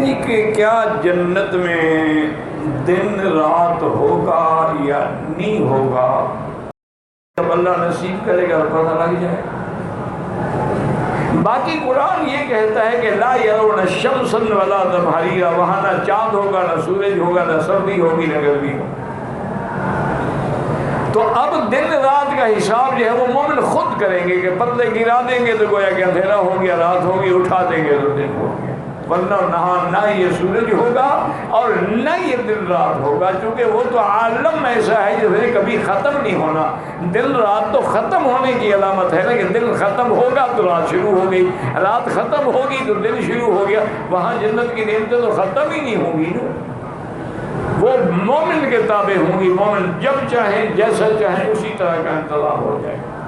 جی کہ کیا جنت میں دن رات ہوگا یا نہیں ہوگا؟ جب اللہ نصیب کرے گا پتہ لگ جائے گا۔ باقی قرآن یہ کہتا ہے کہ لا یرون الشمس ولا زمہریرا، وہاں نہ چاند ہوگا، نہ سورج ہوگا، نہ سردی ہوگی، نہ گرمی ہوگی۔ تو اب دن رات کا حساب جو ہے وہ مومن خود کریں گے کہ پردے گرا دیں گے تو گویا کہ اندھیرا ہو گیا، رات ہوگی، اٹھا دیں گے تو دن ہو گیا، ورنہ نہ یہ سورج ہوگا اور نہ یہ دن رات ہوگا، چونکہ وہ تو عالم ایسا ہے جسے کبھی ختم نہیں ہونا۔ دن رات تو ختم ہونے کی علامت ہے نا، کہ دن ختم ہوگا تو رات شروع ہو گئی، رات ختم ہوگی تو دن شروع ہو گیا۔ وہاں جنت کی نعمتیں تو ختم ہی نہیں ہوں گی نا، وہ مومن کے تابع ہوں گی۔ مومن جب چاہیں جیسا چاہیں اسی طرح کا انتظام ہو جائے گا۔